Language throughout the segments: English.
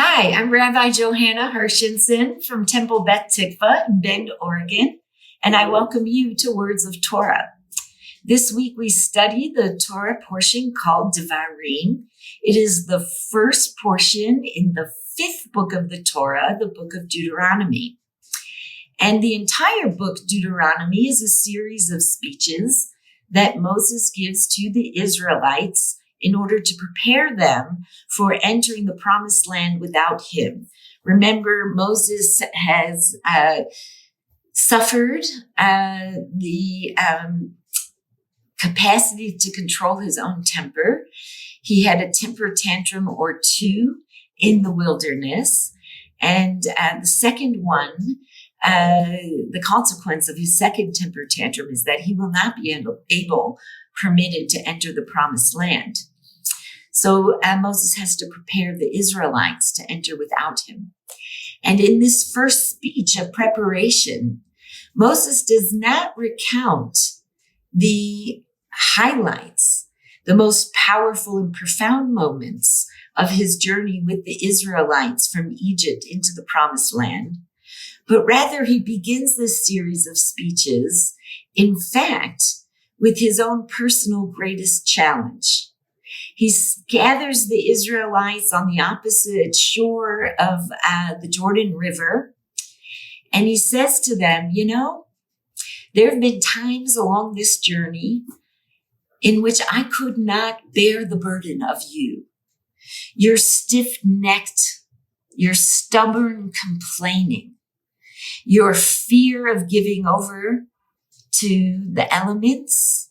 Hi, I'm Rabbi Johanna Hershenson from Temple Beth Tikva in Bend, Oregon, and I welcome you to Words of Torah. This week we study the Torah portion called devarim. It is the first portion in the fifth book of the Torah, the book of Deuteronomy. And the entire book, Deuteronomy, is a series of speeches that Moses gives to the Israelites in order to prepare them for entering the promised land without him. Remember, Moses has suffered the capacity to control his own temper. He had a temper tantrum or two in the wilderness. And the second one, the consequence of his second temper tantrum is that he will not be permitted to enter the promised land. So Moses has to prepare the Israelites to enter without him. And in this first speech of preparation, Moses does not recount the highlights, the most powerful and profound moments of his journey with the Israelites from Egypt into the promised land, but rather he begins this series of speeches, in fact, with his own personal greatest challenge. He gathers the Israelites on the opposite shore of the Jordan River, and he says to them, there have been times along this journey in which I could not bear the burden of you. You're stiff-necked, you're stubborn complaining, your fear of giving over to the elements,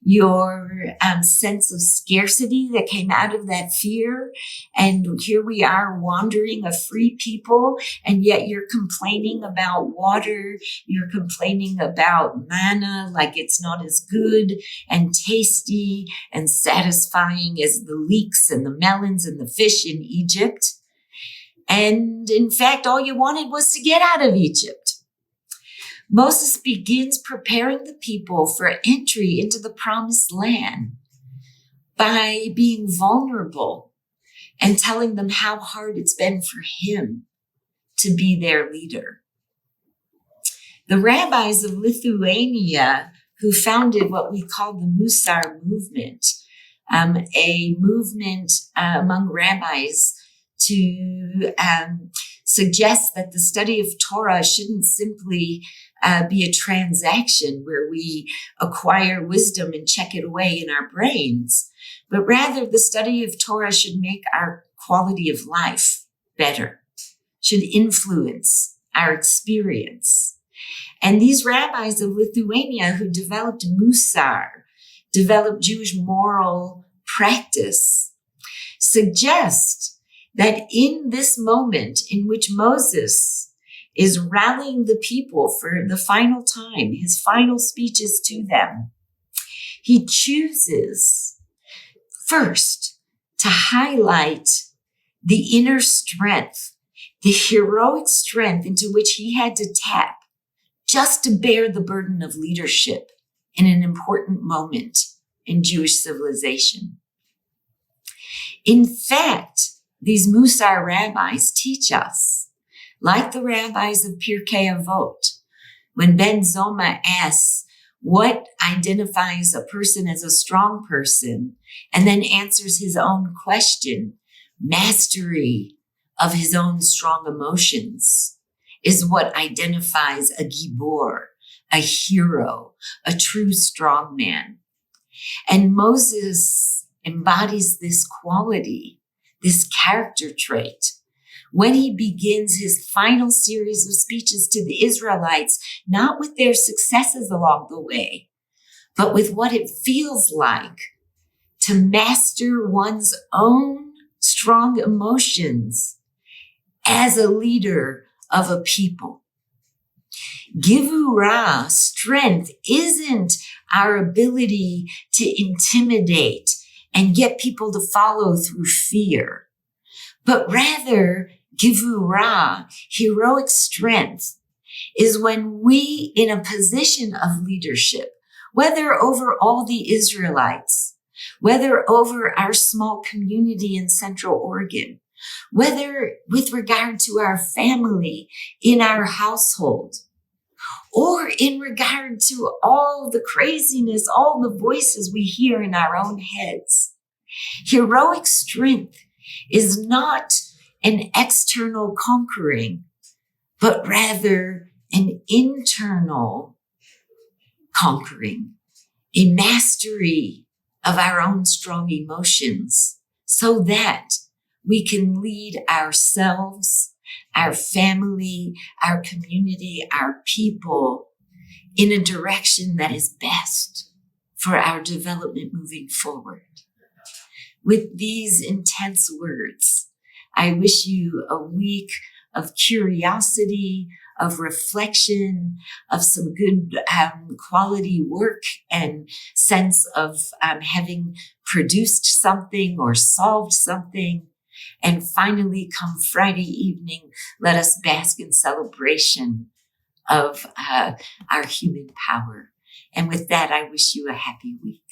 your sense of scarcity that came out of that fear. And here we are wandering a free people, and yet you're complaining about water. You're complaining about manna, like it's not as good and tasty and satisfying as the leeks and the melons and the fish in Egypt. And in fact, all you wanted was to get out of Egypt. Moses begins preparing the people for entry into the promised land by being vulnerable and telling them how hard it's been for him to be their leader. The rabbis of Lithuania, who founded what we call the Musar movement, a movement among rabbis to suggest that the study of Torah shouldn't simply be a transaction where we acquire wisdom and check it away in our brains, but rather the study of Torah should make our quality of life better, should influence our experience. And these rabbis of Lithuania who developed Musar, developed Jewish moral practice, suggest that in this moment in which Moses is rallying the people for the final time, his final speeches to them, he chooses first to highlight the inner strength, the heroic strength into which he had to tap just to bear the burden of leadership in an important moment in Jewish civilization. In fact, these Musar rabbis teach us, like the rabbis of Pirkei Avot, when Ben Zoma asks what identifies a person as a strong person, and then answers his own question, mastery of his own strong emotions is what identifies a gibor, a hero, a true strong man. And Moses embodies this quality, this character trait, when he begins his final series of speeches to the Israelites, not with their successes along the way, but with what it feels like to master one's own strong emotions as a leader of a people. Givurah, strength, isn't our ability to intimidate and get people to follow through fear, but rather Givurah, heroic strength, is when we, in a position of leadership, whether over all the Israelites, whether over our small community in Central Oregon, whether with regard to our family, in our household, or in regard to all the craziness, all the voices we hear in our own heads. Heroic strength is not an external conquering, but rather an internal conquering, a mastery of our own strong emotions, so that we can lead ourselves, our family, our community, our people in a direction that is best for our development moving forward. With these intense words, I wish you a week of curiosity, of reflection, of some good quality work and sense of having produced something or solved something. And finally, come Friday evening, let us bask in celebration of our human power. And with that, I wish you a happy week.